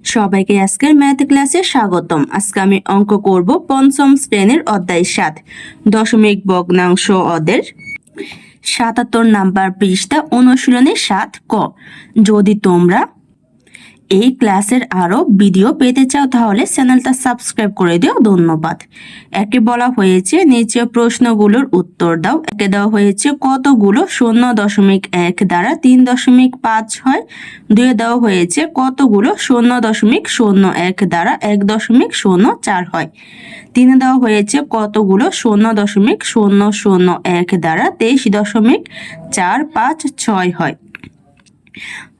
সবাইকে আজকের ম্যাথ ক্লাসে স্বাগতম। আজকে আমি অঙ্ক করব পঞ্চম শ্রেণীর অধ্যায় 7 দশমিক ভগ্নাংশ অদের 77 নাম্বার পৃষ্ঠা অনুশীলনী 7 ক। যদি তোমরা এই ক্লাসের আরো ভিডিও পেতে চাও তাহলে চ্যানেলটা সাবস্ক্রাইব করে দিও। ধন্যবাদ। একে বলা হয়েছে নিচে প্রশ্নগুলোর উত্তর দাও। একে দেওয়া হয়েছে কতগুলো 0.1 দ্বারা 3.5 হয়। দুয়ে দেওয়া হয়েছে কতগুলো 0.01 দ্বারা 1.004 হয়। তিনে দেওয়া হয়েছে কতগুলো 0.001 দ্বারা 23.456 হয়।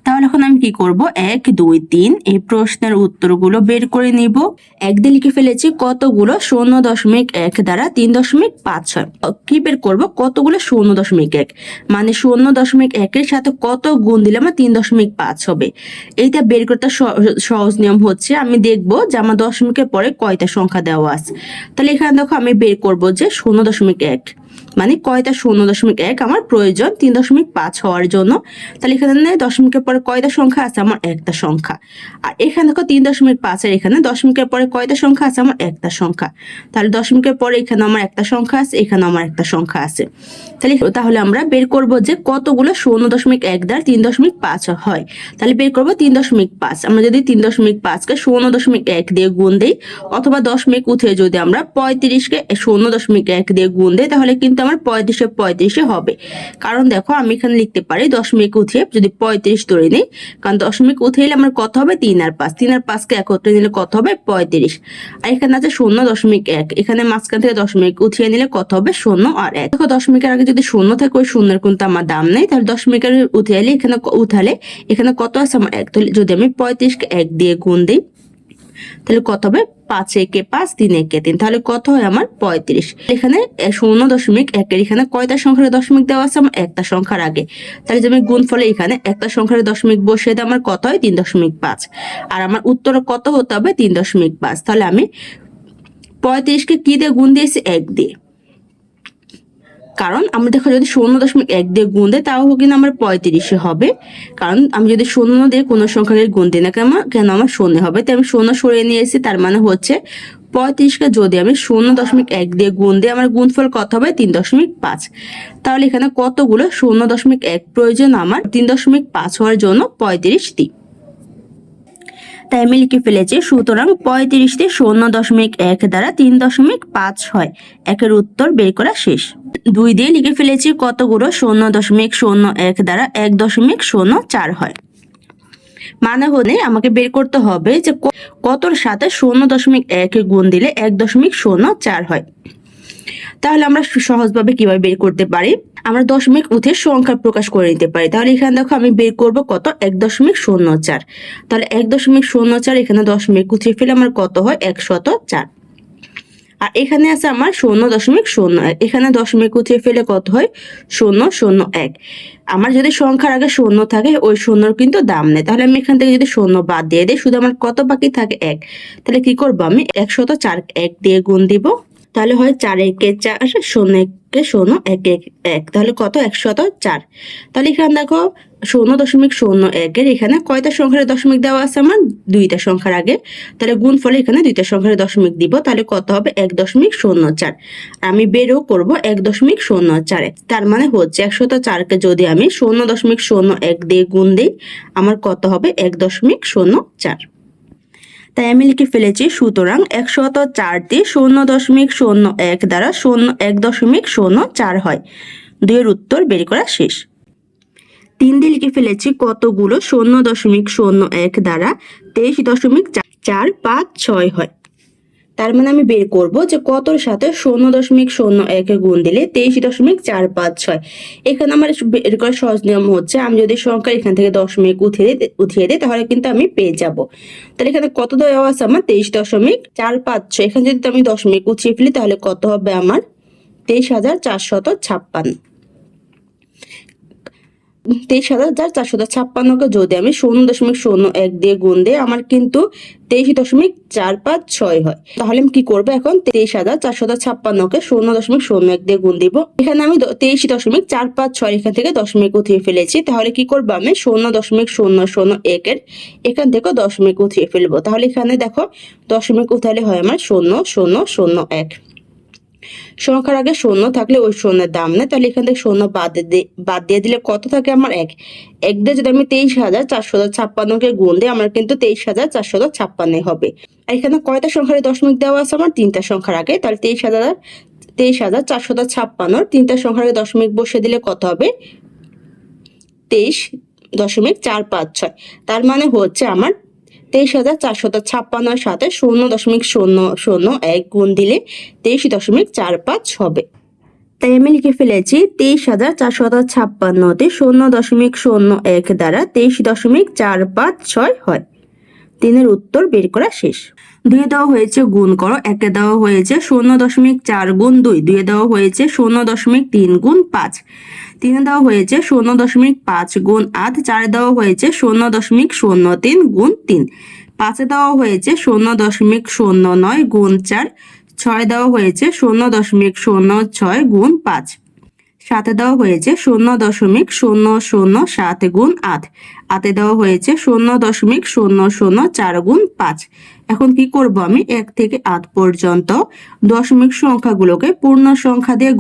তাহলে এখন আমি কি করব, 1 2 3 এই প্রশ্নের উত্তরগুলো বের করে নিব। এক দিয়ে লিখে ফেলেছি কতগুলো 0.1 দ্বারা 3.5 হয়। কি বের করব, কতগুলো 0.1 মানে 0.1 এর সাথে কত গুণ দিলে আমার 3.5 হবে। এইটা বের করতে সহজ নিয়ম হচ্ছে আমি দেখব যে আমার দশমিকের পরে কয়টা সংখ্যা দেওয়া আছে। তাহলে এখানে দেখো আমি বের করব যে 0.1 মানে কয়টা 0.1 আমার প্রয়োজন 3.5 হওয়ার জন্য। তাহলে এখানে দশমিকের পরে কয়টা সংখ্যা আছে, আমার একটা সংখ্যা। আর এখানে দেখো 3.5 এর এখানে দশমিকের পরে কয়টা সংখ্যা আছে, আমার একটা সংখ্যা। তাহলে দশমিকের পরে এখানে আমার একটা সংখ্যা আছে, এখানে আমার একটা সংখ্যা আছে। তাহলে আমরা বের করব যে কতগুলো 0.1 দ্বারা 3.5 হয়। তাহলে বের করব 3.5। আমরা যদি 3.5 কে 0.1 দিয়ে গুণ দেই অথবা দশমিক উঠিয়ে যদি আমরা 35 কে 0.1 দিয়ে গুণ দেই তাহলে কিন্তু আমার 35 হবে। কারণ দেখো আমি এখানে লিখতে পারি দশমিক উঠিয়ে যদি 35 ধরে নিই, কারণ দশমিক উঠিয়ে আমার কত হবে 3 আর 5, 3 আর 5 কে একত্রে নিলে কত হবে 35। আর এখানে আছে 0.1, এখানে মাঝখান থেকে দশমিক উঠিয়ে নিলে কত হবে 0 আর 1। দেখো দশমিকের আগে যদি 0 থাকে ওই শূন্যের কিন্তু আমার দাম নেই, তাহলে দশমিকের উঠিয়ে এখানে উঠালে এখানে কত আছে আমার 1। তাহলে যদি আমি 35 কে 1 দিয়ে গুণ দিই তাহলে কত হবে 5 একে 5 3 একে 3, তাহলে কত হয় আমার 35। এখানে 0.1 এর এখানে কয়টা সংখ্যার দশমিক দেওয়া আছে, আমার একটা সংখ্যার আগে। তাহলে যদি আমি গুণফলে এখানে একটা সংখ্যার দশমিক বসিয়ে দিই আমার কত হয় 3.5। আর আমার উত্তর কত হতে হবে 3.5। তাহলে আমি 35 কে কি দিয়ে গুণ দিয়েছি 1 দিয়ে, কারণ আমি দেখো যদি 0.1 দিয়ে গুণ দেয় তাও কিন্তু আমার 35 হবে। কারণ আমি যদি 0 দিয়ে কোনো সংখ্যাকে গুণ দিই না কেন আমার 0 হবে। তাই আমি 0 সরিয়ে নিয়েছি, তার মানে হচ্ছে 35 কে যদি আমি 0.1 দিয়ে গুণ দিই আমার গুণফল কত হবে 3.5। তাহলে এখানে কতগুলো 0.1 প্রয়োজন আমার 3.5 হওয়ার জন্য 35 দিই। তাই আমি লিখে ফেলেছি সুতরাং 35 দিয়ে 0.1 দ্বারা 3.5 হয়। একের উত্তর বের করা শেষ। 2 দিয়ে লিখে ফেলেছি কতগুলো 0.01 দ্বারা 1.04 হয়। মানে হলে আমাকে বের করতে হবে যে কতর সাথে 0.1 গুণ দিলে 1.04 হয়। তাহলে আমরা সহজভাবে কিভাবে বের করতে পারি, আমরা দশমিক উঠে সংখ্যা প্রকাশ করে নিতে পারি। তাহলে এখানে দেখো আমি বের করব কত 1.04। তাহলে 1.04 এখানে দশমিক উঠিয়ে ফেলে আমার কত হয় 104। আর এখানে আছে আমার 0.01, এখানে দশমিক উঠিয়ে ফেলে কত হয় 0.01। আমার যদি সংখ্যার আগে 0 থাকে ওই 0-র কিন্তু দাম নেই। তাহলে আমি এখান থেকে যদি 0 বাদ দিয়ে দিই শুধু আমার কত বাকি থাকে 1। তাহলে কি করব, আমি 104 1 দিয়ে গুণ দিব। তাহলে হয় 4 একে 4 0 একে 0 1 1, তাহলে কত 104। তাহলে এখানে দেখো 0.01 এর এখানে কয়টা সংখ্যার দশমিক দেওয়া আছে, আমার দুইটা সংখ্যার আগে। তাহলে গুণফলে এখানে দুইটা সংখ্যার দশমিক দিব, তাহলে কত হবে 1.04। আমি বেরও করব 1.04। তার মানে হচ্ছে 104 কে যদি আমি 0.01 দিয়ে গুণ দিই আমার কত হবে 1.04। তাই আমি লিখে ফেলেছি সুতরাং 104 দিয়ে 0.01 দ্বারা 1.04 হয়। 2 এর উত্তর বের করা শেষ। 3 দিয়ে লিখে ফেলেছি কতগুলো 0.01 দ্বারা 23.456 হয়। তার মানে আমি বের করব যে কতর সাথে 0.01 গুণ দিলে 23.456। এখানে আমার বের করার সহজ নিয়ম হচ্ছে আমি যদি সংখ্যা এখান থেকে দশমিক উঠিয়ে দিই তাহলে কিন্তু আমি পেয়ে যাব। তাহলে এখানে কত দেওয়া আছে আমার 23.456। এখানে যদি আমি দশমিক উঠিয়ে ফেলি তাহলে কত হবে আমার 23,456। 23,456কে যদি আমি 0.01 দিয়ে গুণ দিই আমার কিন্তু 23.456 হয়। তাহলে আমি কি করবো এখন 23,456কে 0.01 দিয়ে গুণ দিব। এখানে আমি 23.456 এখান থেকে দশমিক উঠিয়ে ফেলেছি। তাহলে কি করবো আমি 0.001 এর এখান থেকে দশমিক উঠিয়ে ফেলবো। তাহলে এখানে দেখো দশমিক উঠালে হয় আমার 0.001। সংখ্যার আগে শূন্য থাকলে ওই শূন্যের দাম নেই, তাহলে এখান থেকে শূন্য বাদ দিয়ে দিলে কত থাকে আমার 1। 1 দিয়ে যদি আমি 23,456কে গুণ দিই আমার কিন্তু 23,456 হবে। আর এখানে কয়টা সংখ্যার দশমিক দেওয়া আছে আমার 3টা সংখ্যার আগে, তাহলে 23,456 3টা সংখ্যার আগে দশমিক বসে দিলে কত হবে 23.456। তার মানে হচ্ছে আমার 23,456 সাথে 0.001 গুণ দিলে 23.45 হবে। তাই আমি লিখে ফেলেছি 23,456তে 0.01 দ্বারা 23.456 হয়। 3-এর উত্তর বের করা শেষ। 2 দেওয়া হয়েছে গুণ করো, 1 দেওয়া হয়েছে 0.4 গুণ 2, 2 দেওয়া হয়েছে 0.3 গুণ 5, 3 দেওয়া হয়েছে 0.5 গুণ 8, 4 দেওয়া হয়েছে 0.03 গুণ 3, 5 দেওয়া হয়েছে 0.09 গুণ 4, 6 দেওয়া হয়েছে 0.06 গুণ 5, 7 দেওয়া হয়েছে 0.007 গুণ 8, 8 দেওয়া হয়েছে 0.004 গুণ 5। এখন কি করব আমি 1 থেকে 8 পর্যন্ত দশমিক সংখ্যাগুলোকে পূর্ণ সংখ্যা দিয়ে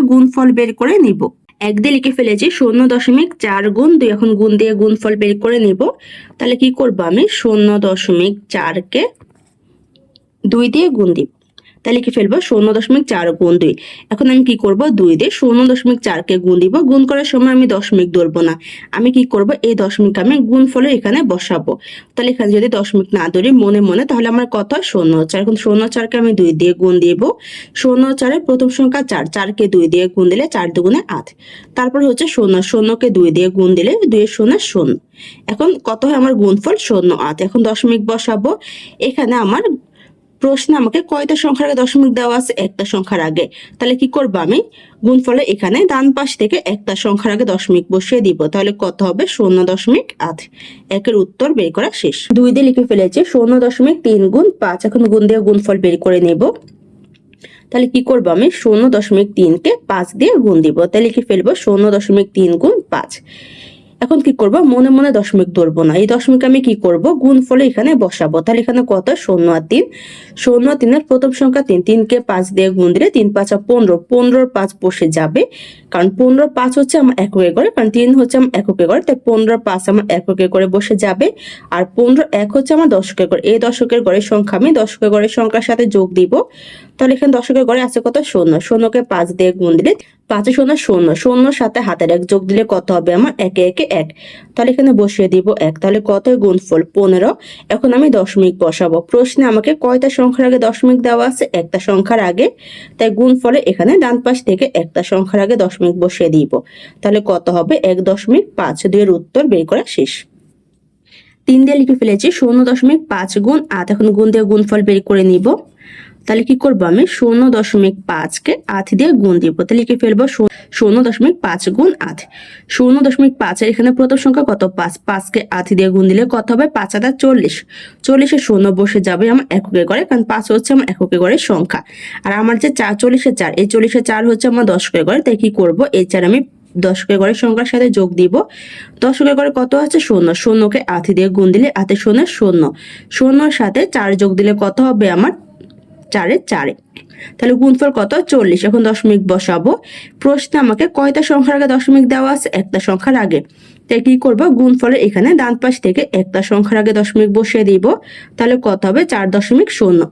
গুণফল বের করে নিব। 1 দিয়ে লিখে ফেলেছি 0.4 গুণ 2, এখন গুণ দিয়ে গুণফল বের করে নিব। তাহলে কি করব আমি 0.4কে 2 দিয়ে গুণ দিব। তাহলে কি ফেলবো 0.4 গুণ 2। এখন আমি কি করব 2 দিয়ে 0.4কে গুণ দিব। গুণ করার সময় আমি দশমিক ধরবো না, আমি কি করব এই দশমিক আমি গুণফলে এখানে বসাবো। তাহলে এখানে যদি দশমিক না ধরি মনে মনে তাহলে আমার কত 0.4। এখন 0.4কে আমি 2 দিয়ে গুণ দিব। 0.4-এর প্রথম সংখ্যা 4, 4কে 2 দিয়ে গুণ দিলে 4 দুগুণে 8। তারপর হচ্ছে 0কে 2 দিয়ে গুণ দিলে 2 এর 0। এখন কত হয় আমার গুণফল 0.8। এখন দশমিক বসাবো। এখানে আমার প্রশ্নে আমাকে কয়টা সংখ্যার আগে দশমিক দেওয়া আছে একটা সংখ্যার আগে। তাহলে কি করব আমি গুণফলে এখানে ডান পাশ থেকে একটা সংখ্যার আগে দশমিক বসিয়ে দিব। তাহলে কত হবে 0.8। 1-এর উত্তর বের করা শেষ। 2 দিয়ে লিখে ফেলেছি 0.3 গুণ 5। এখন গুণ দিয়ে গুণফল বের করে নেব। তাহলে কি করব আমি 0.3কে 5 দিয়ে গুণ দিব। তাহলে লিখে ফেলবো 0.3 গুণ 5। এখন কি করব মনে মনে দশমিক ধরবো না, এই দশমিক আমি কি করব গুণফলে এখানে বসাবো। তাহলে এখানে কত 0 আর 3, 0 আর 3-এর প্রথম সংখ্যা 3, 3কে 5 দিয়ে গুণ দিলে 3 5 15, 15-র 5 বসে যাবে। কারণ 15-র 5 হচ্ছে আমার এককে করে, কারণ 3 হচ্ছে আমার এককে করে, তাই 15-র 5 আমার এককে করে বসে যাবে। আর 15 1 হচ্ছে আমার দশকের ঘর, এই দশকের ঘরের সংখ্যা আমি দশকের ঘরের সংখ্যার সাথে যোগ দিব। তাহলে এখানে দশকের ঘরে আছে কত 0, 0কে 5 দিয়ে গুণ দিলে 5 0 0, 0-র সাথে হাতের 1 যোগ দিলে কত হবে আমার 1 1 1। তাহলে এখানে বসিয়ে দিব 1। তাহলে কত গুণফল 15। এখন আমি দশমিক বসাবো। প্রশ্নে আমাকে কয়টা সংখ্যার আগে দশমিক দেওয়া আছে একটা সংখ্যার আগে, তাই গুণফলে এখানে ডান পাশ থেকে একটা সংখ্যার আগে দশমিক বসিয়ে দিব। তাহলে কত হবে 1.5। 2-এর উত্তর বের করা শেষ। 3 দিয়ে লিখে ফেলেছি 0.5 গুণ 8। এখন গুণ দিয়ে গুণফল বের করে নিব। তাহলে কি করবো আমি 0.5কে 8 দিয়ে গুণ দিব। তাহলে লিখে ফেলবো 0.5 গুণ 8। 0.5-এর এখানে প্রথম সংখ্যা কত 5, 5কে 8 দিয়ে গুণ দিলে কত হবে 5 8 40, 40-এ 0 বসে যাবে আমার এককে ঘরে, কারণ 5 হচ্ছে আমার এককে ঘরের সংখ্যা। আর আমার যে 40-এ 4, এই 40-এ 4 হচ্ছে আমার দশকের ঘরে, তাই কি করব এই 4 আমি দশকের ঘরের সংখ্যার সাথে যোগ দিব। দশকের ঘরে কত আছে 0, 0কে 8 দিয়ে গুণ দিলে 8 0 0, 0-এর সাথে 4 যোগ দিলে কত হবে আমার 4 4। তাহলে গুণফল কত 40। এখন দশমিক বসাবো। প্রশ্নে আমাকে কয়টা সংখ্যার আগে দশমিক দেওয়া আছে একটা সংখ্যার আগে, তাই কি করব গুণফলে এখানে ডান পাশ থেকে একটা সংখ্যার আগে দশমিক বসিয়ে দিব। তাহলে কত হবে 4.0।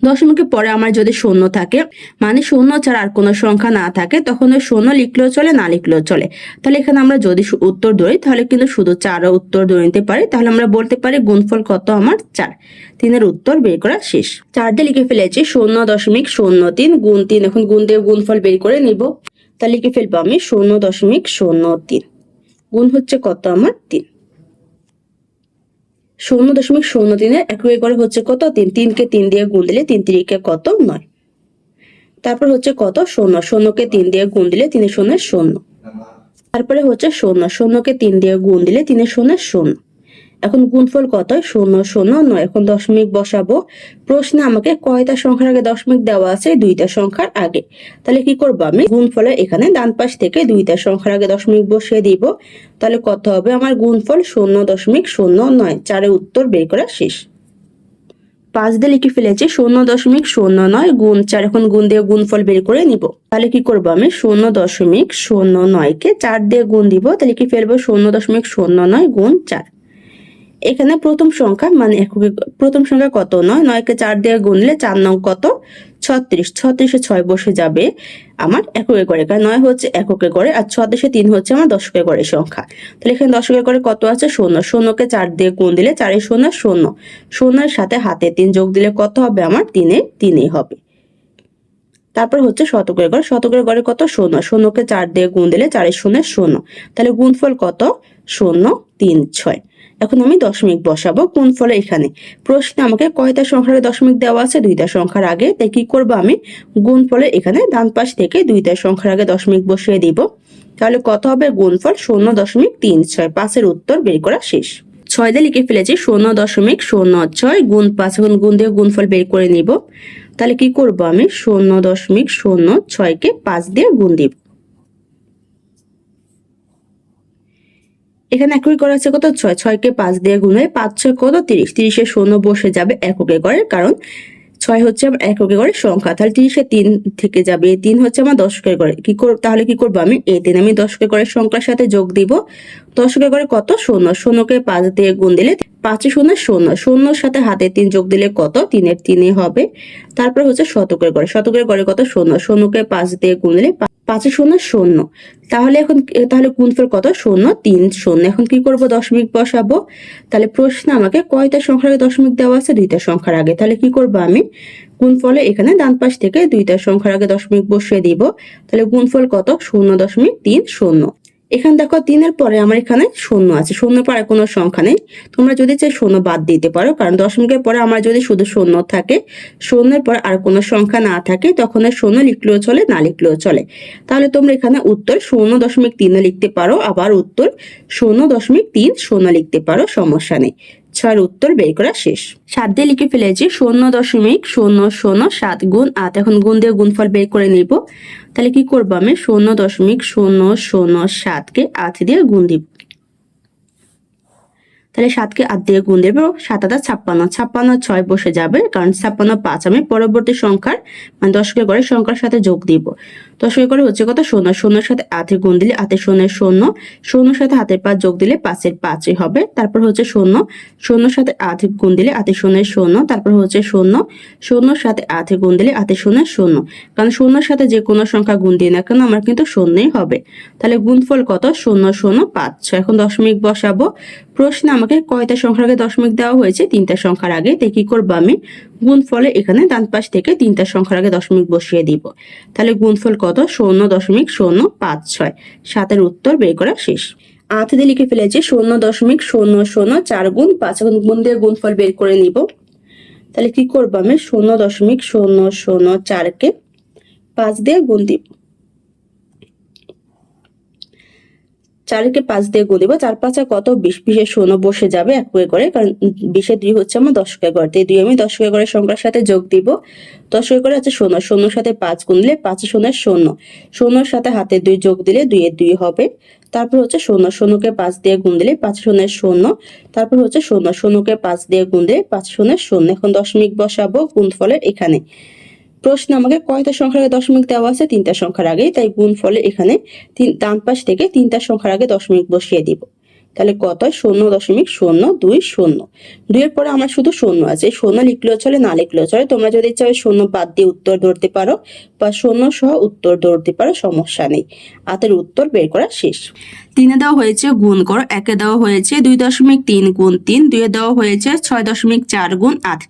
দশমিকের পরে আমার যদি 0 থাকে মানে 0 ছাড়া আর কোনো সংখ্যা না থাকে তখন ওই 0 লিখলেও চলে না লিখলেও চলে। তাহলে এখানে আমরা যদি উত্তর ধরি তাহলে কিন্তু শুধু 4 উত্তর ধরে নিতে পারি। তাহলে আমরা বলতে পারি গুণফল কত আমার 4। 3-এর উত্তর বের করা শেষ। 4 দিয়ে লিখে ফেলেছি 0.03 গুণ 3। এখন গুণ দিয়ে গুণফল বের করে নিব। তাহলে লিখে ফেলবো আমি 0.03 গুণ হচ্ছে কত আমার 3। 0.03-এর এককে ঘরে হচ্ছে কত 3, 3কে 3 দিয়ে গুণ দিলে 3 3-কে কত 9। তারপর হচ্ছে কত 0, 0কে 3 দিয়ে গুণ দিলে 3 0 0। তারপরে হচ্ছে শূন্য, শূন্যকে 3 দিয়ে গুণ দিলে 3 এর শূন্য শূন্য। এখন গুণফল কত? 0 0 9। এখন দশমিক বসাবো। প্রশ্নে আমাকে কয়টা সংখ্যার আগে দশমিক দেওয়া আছে? 2টা সংখ্যার আগে। তাহলে কি করব আমি? গুণফলে এখানে ডান পাশ থেকে 2টা সংখ্যার আগে দশমিক বসিয়ে দিব। তাহলে কত হবে আমার গুণফল? 0.09। 4-এর উত্তর বের করা শেষ। 5 দিয়ে লিখে ফেলেছি 0.09 গুণ 4। এখন গুণ দিয়ে গুণফল বের করে নিব। তাহলে কি করব আমি? 0.09 কে 4 দিয়ে গুণ দিব। তাহলে কি ফেলবো? 0.09 গুণ 4। এখানে প্রথম সংখ্যা মানে এককে, প্রথম সংখ্যা কত? 9। 9 কে 4 দিয়ে গুনলে 4 নং কত? 36। 36-এ 6 বসে যাবে আমার এককে ঘরে, কারণ 9 হচ্ছে এককে ঘরে আর 36-এ 3 হচ্ছে আমার দশকে ঘরের সংখ্যা। তাহলে এখানে দশকে ঘরে কত আছে? 0। 0 কে 4 দিয়ে গুণ দিলে 4 এর 0 0। 0 এর সাথে হাতে 3 যোগ দিলে কত হবে আমার? 3 হবে। তারপর হচ্ছে শতকের ঘর। শতকের ঘরে কত? 0। 0 কে 4 দিয়ে গুণ দিলে 4 এর 0 0। তাহলে গুণফল কত? 0 3 6। এখন আমি দশমিক বসাবো গুণফলে। এখানে প্রশ্নে আমাকে কয়টা সংখ্যার আগে দশমিক দেওয়া আছে? 2টা সংখ্যার আগে। তাই কি করব আমি? গুণফলে এখানে ডান পাশ থেকে 2টা সংখ্যার আগে দশমিক বসিয়ে দিব। তাহলে কত হবে? গুণফল 0.36। 5-এর উত্তর বের করা শেষ। 6 দিয়ে লিখে ফেলেছি 0.06 গুণ 5। এখন গুণ দিয়ে গুণফল বের করে নিব। তাহলে কি করব আমি? 0.06 কে 5 দিয়ে গুণ দিব। এখানে একই করা আছে কত? 6। 6 কে 5 দিয়ে গুণ হলে 5 6 কত? 30। 30 এর 0 বসে যাবে এককে ঘরে, কারণ 6 হচ্ছে আমার এককে ঘরের সংখ্যা। তাহলে 30 এ 3 থেকে যাবে। 3 হচ্ছে আমার দশকের ঘরে। তাহলে কি করব আমি? এই 3 আমি দশকের ঘরের সংখ্যার সাথে যোগ দিব। দশকের ঘরে কত? 0। 0 কে 5 দিয়ে গুণ দিলে 5 0 0। 0 সাথে হাতে 3 যোগ দিলে কত? 3 এর 3 হবে। তারপর হচ্ছে শতকের ঘরে। শতকের ঘরে কত? 0। 0 কে 5 দিয়ে গুণ দিলে 5 0 0। তাহলে গুণফল কত? 0 3 0। এখন কি করব? দশমিক বসাবো। তাহলে প্রশ্নে আমাকে কয়টা সংখ্যার আগে দশমিক দেওয়া আছে? 2টা সংখ্যার আগে। তাহলে কি করব আমি? গুণফলে এখানে ডান পাশ থেকে 2টা সংখ্যার আগে দশমিক বসিয়ে দিব। তাহলে গুণফল কত? 0.30। এখানে দেখো 3 এর পরে আমার এখানে 0 আছে। 0 পরে কোনো সংখ্যা নেই। তোমরা যদি চাই 0 বাদ দিতে পারো, কারণ দশমিকের পরে আমার যদি শুধু 0 থাকে, 0 এর পর আর কোনো সংখ্যা না থাকে, তখন 0 লিখলেও চলে, না লিখলেও চলে। তাহলে তোমরা এখানে উত্তর 0.3 লিখতে পারো, আবার উত্তর 0.30 লিখতে পারো, সমস্যা নেই। 6-এর উত্তর বের করা শেষ। 7 দিয়ে লিখে ফেলেছি 0.007 গুণ 8। এখন গুণ দিয়ে গুণফল বের করে নিব। তাহলে কি করবো আমি? 0.007 কে 8 দিয়ে গুণ দিব। তাহলে 7 কে 8 দিয়ে গুণ দেবো। 7 8 56। 56 6 বসে যাবে, কারণ 56 5 আমি পরবর্তী সংখ্যার মানে দশকের ঘরের সংখ্যার সাথে যোগ দিব। দশকের ঘরে হচ্ছে কত? 0। 0 সাথে 8 গুণ দিলে 8 এর 0 0। 0 সাথে হাতের 5 যোগ দিলে 5 এর 5 হবে। তারপর হচ্ছে 0। 0 সাথে 8 গুণ দিলে 8 এর 0 0। তারপর হচ্ছে 0। 0 সাথে 8 গুণ দিলে 8 এর 0 0। কারণ 0 সাথে যে কোনো সংখ্যা গুণ দিই না কেন আমার কিন্তু 0ই হবে। তাহলে গুণফল কত? 0.056। এখন দশমিক বসাবো। প্রশ্নে আমাকে কয়টা সংখ্যার আগে দশমিক দেওয়া হয়েছে? 3টা সংখ্যার আগে। তাই কি করবো আমি? গুণফলে এখানে ডান পাশ থেকে 3টা সংখ্যার আগে দশমিক বসিয়ে দিব। তাহলে গুণফল কত? 0.056। 7-এর উত্তর বের করা শেষ। 8 দিয়ে লিখে ফেলেছি 0.004 গুণ 5। এখন গুণ দিয়ে গুণফল বের করে নিব। তাহলে কি করবো আমি? 0.004 কে 5 দিয়ে গুণ দিব। 4 কে 5 দিয়ে গুণ দিব। 4 5 কত? 20। 20 এর 0 বসে যাবে এককে ঘরে, কারণ 20 এর 2 হচ্ছে আমার দশকের ঘর। তাই 2 আমি দশকের ঘরের সংখ্যার সাথে যোগ দিব। দশকের ঘরে আছে 0। 0 সাথে 5 গুণ দিলে 5 0 0। 0 সাথে হাতে 2 যোগ দিলে 2 এর 2 হবে। তারপর হচ্ছে 0। 0 কে 5 দিয়ে গুণ দিলে 5 0 0। তারপর হচ্ছে 0। 0 কে 5 দিয়ে গুণ দিলে 5 0 0। এখন দশমিক বসাবো গুণফলের এখানে। প্রশ্ন আমাকে কয়টা সংখ্যার আগে দশমিক দেওয়া আছে? 3টা সংখ্যার আগে। তাই গুণফলে এখানে ডান পাশ থেকে 3টা সংখ্যার আগে দশমিক বসিয়ে দিব। তাহলে কত? 0.020। 2 এর পরে আমার শুধু 0 আছে। 0 লিখলেও চলে, না লিখলেও চলে। তোমরা যদি চাও 0 বাদ দিয়ে উত্তর ধরতে পারো, বা 0 সহ উত্তর ধরতে পারো, সমস্যা নেই। 8-এর উত্তর বের করা শেষ। 3 এ দেওয়া হয়েছে গুণ করো। 1 এ দেওয়া হয়েছে 2.3 গুণ 3। 2 এ দেওয়া হয়েছে 6.4 গুণ 8।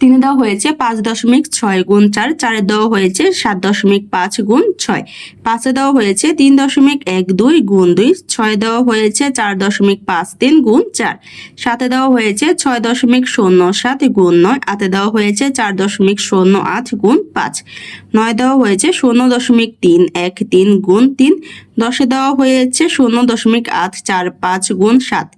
তিনে দেওয়া হয়েছে 5.6 গুণ 4, 4 দেওয়া হয়েছে 7.5 গুণ 6, 5 দেওয়া হয়েছে 3.12 গুণ 2, 6 দেওয়া হয়েছে 4.53 গুণ 4, 7 দেওয়া হয়েছে 6.07 গুণ 9, 8 দেওয়া হয়েছে 4.08 গুণ 5, 9 দেওয়া হয়েছে 0.313 গুণ 3, 10 দেওয়া হয়েছে 0.845 গুণ 7,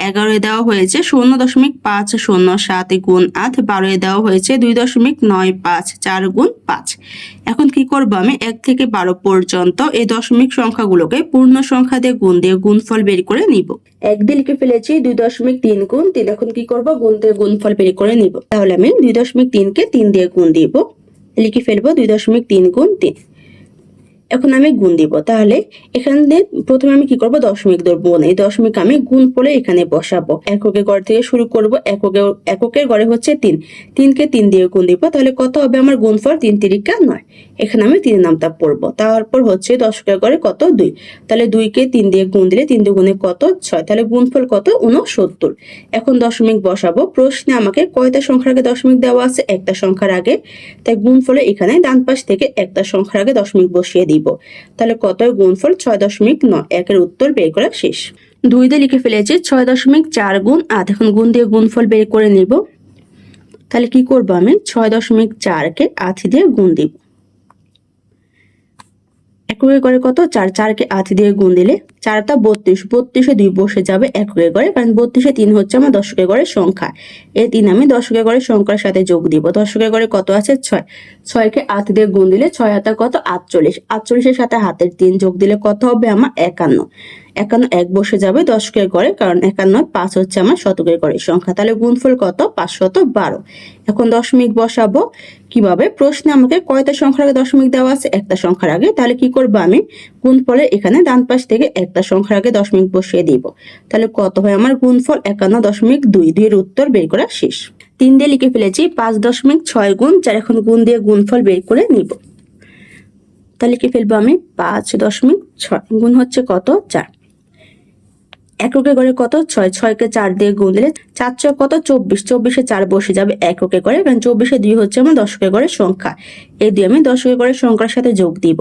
11 দেওয়া হয়েছে 0.507 গুণ 8, 12 দেওয়া হয়েছে 2.954 গুণ 5। এখন কি করব, আমি 1 থেকে 12 পর্যন্ত এই দশমিক সংখ্যাগুলোকে পূর্ণ সংখ্যা দিয়ে গুণফল বের করে নিব। 1 দিয়ে লিখে ফেলেছি 2.3 গুণ 3, এখন কি করব, গুণ দিয়ে গুণফল বের করে নিব। তাহলে আমি 2.3 কে 3 দিয়ে গুণ দিব, লিখে ফেলবো 2.3 গুণ 3। এখন আমি গুণ দিব। তাহলে এখানে প্রথমে আমি কি করব, দশমিক ধরবো। এই দশমিক আমি গুণফলে এখানে বসাবো। এককের ঘর থেকে শুরু করব। এককের ঘরে হচ্ছে 3, 3 কে 3 দিয়ে গুণ দিব। তাহলে কত হবে আমার গুণফল? 3 তিরিকা 9। এখানে আমি 3 নামতা পড়ব। তারপর হচ্ছে দশকের ঘরে কত? 2। তাহলে 2 কে 3 দিয়ে গুণ দিলে 3 দুগুণে কত? 6। তাহলে গুণফল কত? 69। এখন দশমিক বসাবো। প্রশ্নে আমাকে কয়টা সংখ্যার আগে দশমিক দেওয়া আছে? একটা সংখ্যার আগে। তাই গুণফলে এখানে ডান পাশ থেকে একটা সংখ্যার আগে দশমিক বসিয়ে দিব। তাহলে কত? গুণফল 6.9। একের উত্তর বের করা শেষ। 2 দিয়ে লিখে ফেলেছি 6.4 গুণ 8। এখন গুণ দিয়ে গুণফল বের করে নিব। তাহলে কি করব, আমি 6.4 কে 8 দিয়ে গুণ দিব। এককের ঘরে কত? 4, 4 কে 8 দিয়ে গুণ দিলে 4 টা 32, 32 এ 2 বসে যাবে এককের ঘরে, কারণ 32 এ 3 হচ্ছে আমার দশকের ঘরের সংখ্যা। এই 3 আমি দশকের ঘরের সংখ্যার সাথে যোগ দিব। দশকের ঘরে কত আছে? 6, 6 কে 8 দিয়ে গুণ দিলে 6 হাতে কত? 48, 48 এর সাথে হাতের 3 যোগ দিলে কত হবে আমার? 51, 51 এক বসে যাবে দশকের ঘরে, কারণ 51 5 হচ্ছে আমার শতকের ঘরের সংখ্যা। তাহলে গুণফল কত? 512। এখন দশমিক বসাবো কিভাবে? প্রশ্নে আমাকে কয়টা সংখ্যার আগে দশমিক দেওয়া আছে? একটা সংখ্যার আগে। তাহলে কি করব, আমি গুণফলে এখানে ডান পাশ থেকে একটা সংখ্যার আগে দশমিক বসিয়ে দিব। তাহলে কত হয় আমার? গুণফল 51.2। 2 এর উত্তর বের করা শেষ। 3 দিয়ে লিখে ফেলেছি 5.6 গুণ 4। এখন গুণ দিয়ে গুণফল বের করে নিব। তাহলে লিখে ফেলবো আমি 5.6 গুণ হচ্ছে কত? 4। এককের ঘরে কত? 6, 6 কে 4 দিয়ে গুণ দিলে 4 6 কত? 24, 24 এ 4 বসে যাবে এককের ঘরে, কারণ 24 এ 2 হচ্ছে আমার দশকের ঘরের সংখ্যা। এই 2 আমি দশকের ঘরের সংখ্যার সাথে যোগ দিব।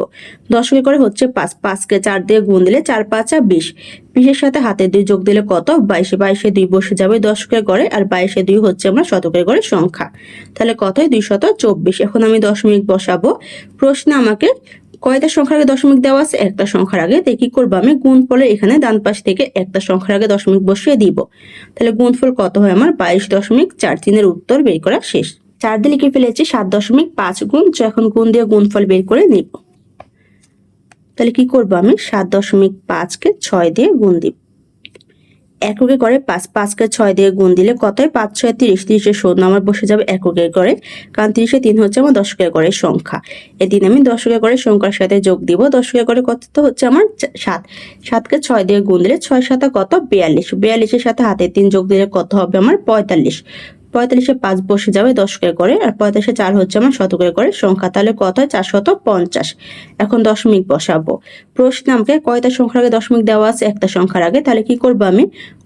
দশকের ঘরে হচ্ছে 5, 5 কে 4 দিয়ে গুণ দিলে 4 5 20, 20 এর সাথে হাতে 2 যোগ দিলে কত? 22, 22 এ 2 বসে যাবে দশকের ঘরে, আর 22 এ 2 হচ্ছে আমার শতকের ঘরের সংখ্যা। তাহলে কত হয়? 224। এখন আমি দশমিক বসাবো। প্রশ্নে আমাকে কয়টা সংখ্যার আগে দশমিক দেওয়া আছে? একটা সংখ্যার আগে। তাই কি করবো, আমি গুণফলে এখানে ডান পাশ থেকে একটা সংখ্যার আগে দশমিক বসিয়ে দিব। তাহলে গুণফল কত হয় আমার? 22.4। 3 এর উত্তর বের করা শেষ। 4 দিয়ে লিখে ফেলেছি 7.5 গুণ 6। এখন গুণ দিয়ে গুণফল বের করে নিব। তাহলে কি করবো, আমি 7.5 কে 6 দিয়ে গুণ দিব। এককের ঘরে 5, 5 কে 6 দিয়ে গুণ দিলে কত হয়? 5 6 30, 30 এর 0 আমার বসে যাবে এককের ঘরে, কারণ 30 এ 3 হচ্ছে আমার দশকের ঘরের সংখ্যা। এই 3 আমি দশকের ঘরের সংখ্যার সাথে যোগ দিব। দশকের ঘরে কত হচ্ছে আমার? 7, 7 কে 6 দিয়ে গুণ দিলে 6 7 কত? 42, 42 এর সাথে হাতে 3 যোগ দিলে কত হবে আমার? 45, 45 এ 5 বসে যাবে দশকের ঘরে, আর 45 এ 4 হচ্ছে আমার শতকের ঘরের সংখ্যা। তাহলে কত হয়? 450। এখন দশমিক বসাবো। প্রশ্নে আমাকে কয়টা সংখ্যার আগে দশমিক দেওয়া আছে? একটা সংখ্যার আগে। তাহলে কি করবো, আমি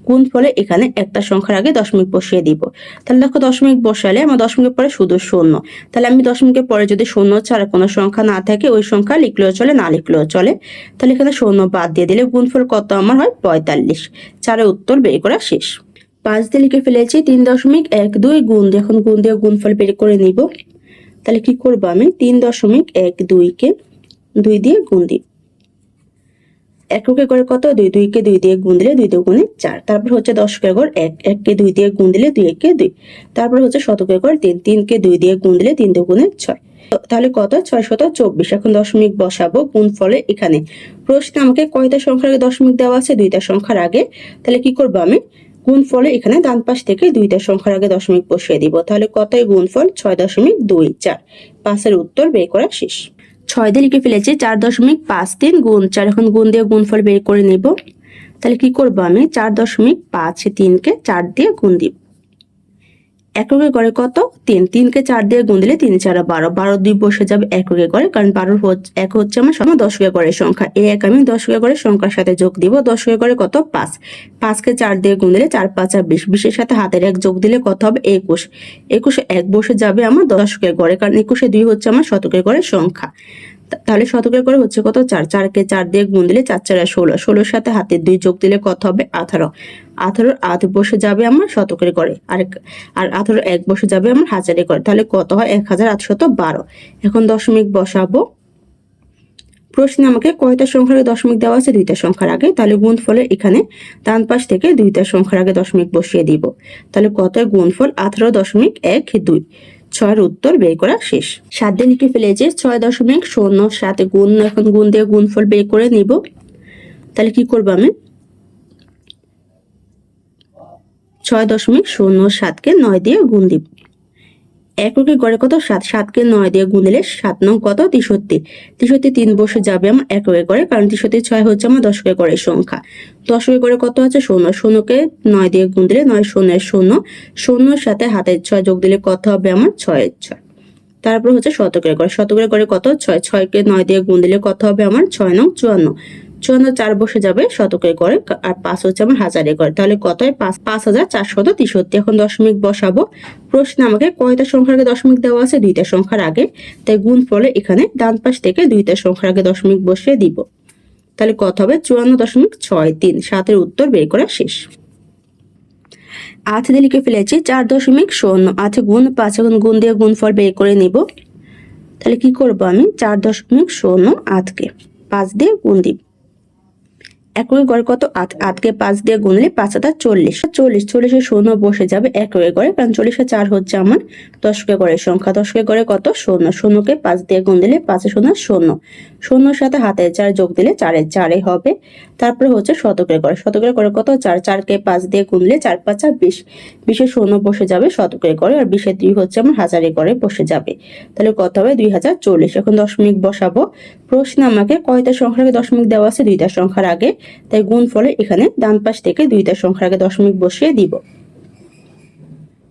গুণফলে এখানে একটা সংখ্যার আগে দশমিক বসিয়ে দিব। তাহলে দেখো দশমিক বসালে আমার দশমিকের পরে শুধু শূন্য। তাহলে আমি দশমিকের পরে যদি শূন্য ছাড়া কোনো সংখ্যা না থাকে, ওই সংখ্যা লিখলেও চলে, না লিখলেও চলে। তাহলে এখানে শূন্য বাদ দিয়ে দিলে গুণফল কত আমার হয়? 45। 4 উত্তর বের করা শেষ। 5 দিয়ে লিখে ফেলেছি 3.12 গুণ। এখন গুণ দিয়ে গুণফল বের করে নিব। তাহলে কি করবো, আমি 3.12 কে 2 দিয়ে গুণ দিব। এককের ঘরে কত? 2, 2 কে 2 দিয়ে গুণ দিলে 2 দুগুণে 4। তারপর হচ্ছে দশকের ঘর 1, 1 কে 2 দিয়ে গুণ দিলে 2 1 2। তারপর হচ্ছে শতকের ঘর 3, 3 কে 2 দিয়ে গুণ দিলে 3 দুগুণে 6। তাহলে কত? 624। এখন দশমিক বসাবো গুণফলে এখানে। প্রশ্নে আমাকে কয়টা সংখ্যার আগে দশমিক দেওয়া আছে? 2টা সংখ্যার আগে। তাহলে কি করবো, আমি গুণফলে এখানে ডান পাশ থেকে 2টা সংখ্যার আগে দশমিক বসিয়ে দিব। তাহলে কতই গুণফল? 6.24। 5 এর উত্তর বের করা শেষ। 6 দিয়ে লিখে ফেলেছি 4.53 গুণ 4। এখন গুণ দিয়ে গুণফল বের করে নিব। তাহলে কি করবো, আমি 4.53 কে 4 দিয়ে গুণ দিব। এককের ঘরে কত? 3, 3কে 4 দিয়ে গুণ দিলে 3 4 12, 12 2 বসে যাবে এককের ঘরে, কারণ 12 এক হচ্ছে আমার দশকের ঘরের সংখ্যা। এই এক আমি দশকের ঘরের সংখ্যার সাথে যোগ দিব। দশকের ঘরে কত? 5, 5কে 4 দিয়ে গুণ দিলে 4 5 20, 20 এর সাথে হাতের এক যোগ দিলে কত হবে? 21, 21 এক বসে যাবে আমার দশকের ঘরে, কারণ 21 2 হচ্ছে আমার শতকের ঘরের সংখ্যা। তাহলে শতকের ঘরে হচ্ছে কত? 4, 4কে 4 দিয়ে গুণ দিলে 4 4 16, 16 এর সাথে হাতের 2 যোগ দিলে কত হবে? 18, 18 8 বসে যাবে আমার শতকের ঘরে, আর 18 1 বসে যাবে আমার হাজারের ঘরে। তাহলে কত হয়? 1812। এখন দশমিক বসাবো। প্রশ্নে আমাকে কয়টা সংখ্যার আগে দশমিক দেওয়া আছে? 2টা সংখ্যার আগে। তাহলে গুণফলের এখানে ডান পাশ থেকে 2টা সংখ্যার আগে দশমিক বসিয়ে দিব। তাহলে কত? গুণফল 18.12। 6 উত্তর বের করা শেষ। 7 দিয়ে লিখে ফেলেছি 6.07 গুণ। এখন গুণ দিয়ে গুণফল বের করে নিব। তাহলে কি করবো আমি? 6.07কে 9 দিয়ে গুণ দিব। এককের ঘরে কত? 7, 7কে 9 দিয়ে গুণ দিলে 7 9 কত? 63, 63 3 বসে যাবে আমার এককের ঘরে, কারণ 63 6 হচ্ছে আমার দশকের ঘরের সংখ্যা। দশকের ঘরে কত আছে? 0, 0কে 9 দিয়ে গুণ দিলে 9 0 0, 0 এর সাথে হাতের 6 যোগ দিলে কত হবে আমার? 6 এর 6। তারপর হচ্ছে শতকের ঘরে, শতকের ঘরে কত? 6, 6কে 9 দিয়ে গুণ দিলে কত হবে আমার? 6 9 54, 54 4 বসে যাবে শতকের ঘরে, আর 5 হচ্ছে আমার হাজারের ঘরে। তাহলে কত হয়? 5463। এখন দশমিক বসাবো। প্রশ্নে আমাকে কয়টা সংখ্যার আগে দশমিক দেওয়া আছে? 2টা সংখ্যার আগে। তাই গুণফলে এখানে ডান পাশ থেকে 2টা সংখ্যার আগে দশমিক বসিয়ে দিব। তাহলে কত হবে? 54.63। 7 উত্তর বের করা শেষ। 8 দিয়ে লিখে ফেলেছি 4.0। 8 গুণ 5, এখন গুণ দিয়ে গুণফল বের করে নিব। তাহলে কি করব আমি? 4.08কে 5 দিয়ে গুণ দিব। এককের ঘরে কত? 8, 8কে 5 দিয়ে গুনলে 5 7 40, 40 40 এ 0 বসে যাবে এককের ঘরে, কারণ 40 এ 4 হচ্ছে আমার দশকের ঘরের সংখ্যা। দশকের ঘরে কত? 0, 0কে 5 দিয়ে গুণ দিলে 5 0 0, 0 সাথে হাতের 4 যোগ দিলে 4 এর 4 হবে। তারপরে হচ্ছে শতকের ঘরে, শতকের ঘরে কত? 4, 4কে 5 দিয়ে গুনলে 4 5 20, 20 এ 0 বসে যাবে শতকের ঘরে, আর 20 এ 2 হচ্ছে আমার হাজারের ঘরে বসে যাবে। তাহলে কত হবে? 2040। এখন দশমিক বসাবো। প্রশ্নে আমাকে কয়টা সংখ্যার আগে দশমিক দেওয়া আছে? 2টা সংখ্যার আগে। তাই গুণফলে এখানে ডান পাশ থেকে 2টা সংখ্যার আগে দশমিক বসিয়ে দিব।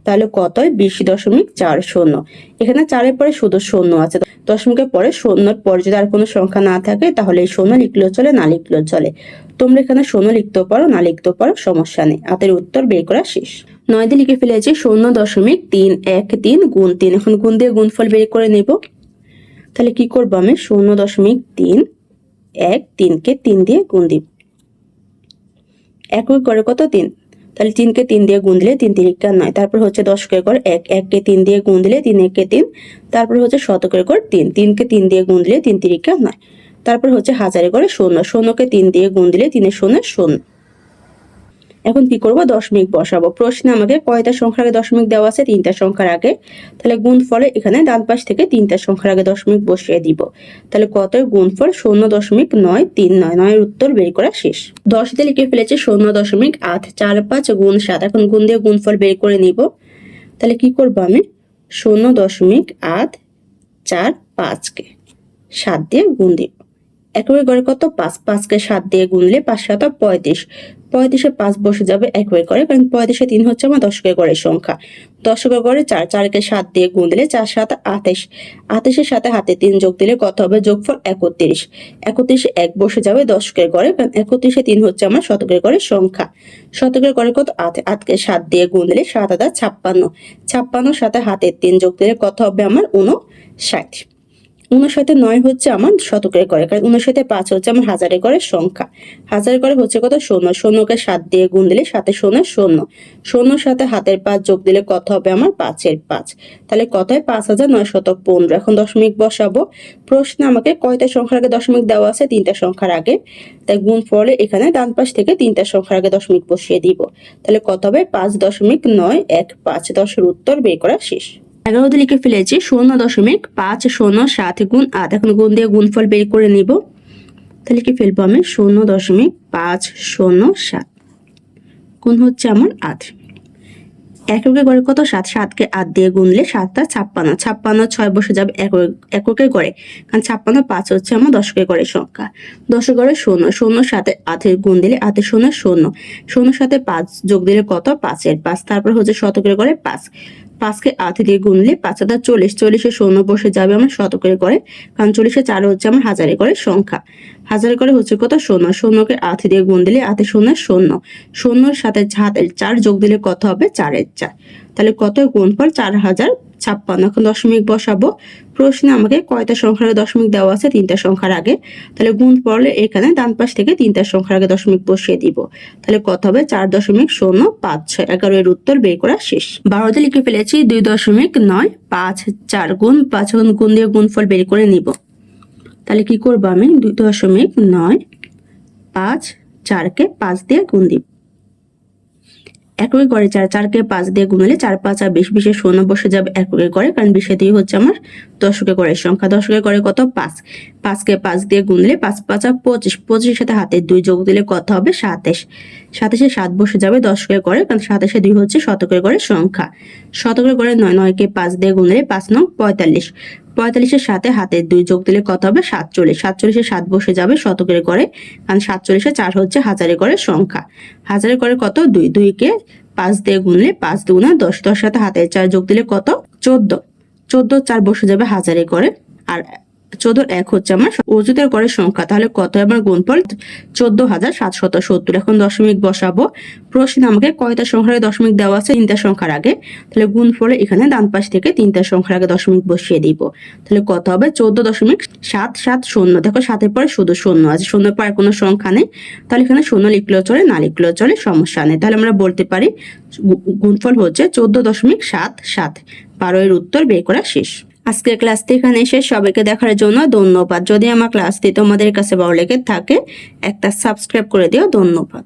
তাহলে কত হয়? 20.40। এখানে 4-এর পরে শুধু 0 আছে, দশমিকের পরে 0-এর পরে যদি আর কোনো সংখ্যা না থাকে তাহলে এই 0 লিখলেও চলে, না লিখলেও চলে। তোমরা এখানে 0 লিখতেও পারো, না লিখতেও পারো, সমস্যা নেই। হাতের উত্তর বের করা শেষ। 9 দিয়ে লিখে ফেলেছি 0.313 গুণ 3। এখন গুণ দিয়ে গুণফল বের করে নেব। তাহলে কি করবো আমি? 0.313কে 3 দিয়ে গুণ দিব। এককের ঘরে কত? 3, তাহলে 3কে 3 দিয়ে গুণ দিলে 3 3 9। তারপর হচ্ছে দশকের ঘর 1, 1কে 3 দিয়ে গুণ দিলে 3 1 3। তারপর হচ্ছে শতকের ঘর 3, 3কে 3 দিয়ে গুণ দিলে 3 3 9। তারপর হচ্ছে হাজারের ঘরে 0, 0কে 3 দিয়ে গুণ দিলে 3 0 0। এখন কি করব? দশমিক বসাবো। প্রশ্নে আমাকে কয়টা সংখ্যার আগে দশমিক দেওয়া আছে? 3টা সংখ্যার আগে। তাহলে গুণফলে এখানে ডান পাশ থেকে 3টা সংখ্যার আগে দশমিক বসিয়ে দিব। তাহলে কত? গুণফল 0.939। 9 এর উত্তর বের করা শেষ। 10 দিয়ে লিখে ফেলেছি 0.8 4 5 গুণ 7। এখন গুণ দিয়ে গুণফল বের করে নিব। তাহলে কি করব আমি? 0.8 4 5কে 7 দিয়ে গুণ দিব। এককের ঘরে কত? 5, 5কে 7 দিয়ে গুনলে 5 7 35, 35 এ 5 বসে যাবে এককের ঘরে, কারণ 35 এ 3 হচ্ছে আমার দশকের ঘরের সংখ্যা। দশকের ঘরে 4, 4কে 7 দিয়ে গুণ দিলে 4 7 28, 28 এর সাথে হাতে 3 যোগ দিলে কত হবে? যোগফল 31, 31 এ 1 বসে যাবে দশকের ঘরে, কারণ 31 এ 3 হচ্ছে আমার শতকের ঘরের সংখ্যা। শতকের ঘরে কত? 8, 8কে 7 দিয়ে গুণ দিলে 7 8 56, 56 সাথে হাতের 3 যোগ দিলে কত হবে আমার? 59, 59 9 হচ্ছে আমার শতকের ঘরে, কারণ 59 5 হচ্ছে আমার হাজারের ঘরের সংখ্যা। হাজারের ঘরে হচ্ছে কত? 0, 0কে 7 দিয়ে গুণ দিলে 7 0 0, 0 সাথে হাতের 5 যোগ দিলে কত হবে আমার? 5 এর 5। তাহলে কত হয়? 5915। এখন দশমিক বসাবো। প্রশ্নে আমাকে কয়টা সংখ্যার আগে দশমিক দেওয়া আছে? 3টা সংখ্যার আগে। তাই গুণফলে এখানে ডান পাশ থেকে 3টা সংখ্যার আগে দশমিক বসিয়ে দিব। তাহলে কত হবে? 5.915। 10 এর উত্তর বের করা শেষ। 11 দিয়ে লিখে ফেলেছি 0.507 গুণ 8। এখন গুণ দিয়ে গুণফল বের করে নিব। তাহলে কি ফেলবো আমি? 0.507 গুণ হচ্ছে আমার 8। এককের ঘরে কত? 7, 7কে 8 দিয়ে গুনলে 7 56, 56 6 বসে যাবে এককের ঘরে, কারণ 56 5 হচ্ছে আমার দশকের ঘরের সংখ্যা। দশের ঘরে 0, 0 সাথে 8 গুণ দিলে 8 0 0, 0 সাথে 5 যোগ দিলে কত? 5 এর 5। তারপর হচ্ছে শতকের ঘরে 5, 5কে আধা দিয়ে গুনলে 5,40, 40-এ শূন্য বসে যাবে আমার শতকের ঘরে, কারণ 40-এ 4 হচ্ছে আমার হাজারে ঘরের সংখ্যা। হাজারে ঘরে হচ্ছে কত? শূন্য। শূন্যকে আধা দিয়ে গুণ দিলে আধে শূন্য শূন্য, শূন্যর সাথে হাতের 4 যোগ দিলে কত হবে? 4-এর 4। তাহলে কত গুণফল? 4056। এখন দশমিক বসাবো। প্রশ্নে আমাকে কয়টা সংখ্যার দশমিক দেওয়া আছে? 3টা সংখ্যার আগে। তাহলে গুণফলে এখানে ডান পাশ থেকে 3টা সংখ্যার আগে দশমিক বসিয়ে দিব। তাহলে কত হবে? 4.056। 11 এর উত্তর বের করা শেষ। 12তে লিখে ফেলেছি 2.954 গুণ 5 গুণ দিয়ে গুণফল বের করে নিব। তাহলে কি করবো আমি? 2.954কে 5 দিয়ে গুণ দিব। এককে ঘরে 4, 4কে 5 দিয়ে গুণলে 4 5 আর 20, 20-এ শূন্য বসে যাবে এককে ঘরে, কারণ 20 দিয়ে হচ্ছে আমার দশকে ঘরের সংখ্যা। দশকে ঘরে কত? 5। 5কে 5 দিয়ে গুণলে 5 5 আর 25, 25-এর সাথে হাতের 2 যোগ দিলে কত হবে? 27। 27-এ 7 বসে যাবে দশকে ঘরে, কারণ 27-এ 2 হচ্ছে শতকের ঘরের সংখ্যা। শতকের ঘরে 9, 9কে 5 দিয়ে গুণলে 5 9 45। 45-এর সাথে হাতের 2 যোগ দিলে কত হবে? 47। 47-এ 7 বসে যাবে শতকের ঘরে, কারণ 47-এ 4 হচ্ছে হাজারের ঘরের সংখ্যা। হাজারের ঘরে কত? 2। 2কে 5 দিয়ে গুনলে 5 2 10, 10 সাথে হাতের 4 যোগ দিলে কত? 14। 14 4 বসে যাবে হাজারে ঘরে, আর 14 1 হচ্ছে আমার অযুতের ঘরের সংখ্যা। তাহলে কত আমার গুণফল? 14,770। এখন দশমিক বসাবো। প্রশ্নে আমাকে কয়টা সংখ্যার দশমিক দেওয়া আছে? 3টা সংখ্যার আগে। তাহলে গুণফলে এখানে ডান পাশ থেকে 3টা সংখ্যার আগে দশমিক বসিয়ে দিব। তাহলে কত হবে? 14.770। দেখো 7-এর পরে শুধু শূন্য আছে, শূন্যের পরে কোনো সংখ্যা নেই। তাহলে এখানে শূন্য লিখলেও চলে, না লিখলেও চলে, সমস্যা নেই। তাহলে আমরা বলতে পারি গুণফল হচ্ছে 14.77। 12 এর উত্তর বের করা শেষ। আজকের ক্লাসটি এখানে শেষ। সবাইকে দেখার জন্য ধন্যবাদ। যদি আমার ক্লাসটি তোমাদের কাছে ভালো লেগে থাকে একটা সাবস্ক্রাইব করে দিও। ধন্যবাদ।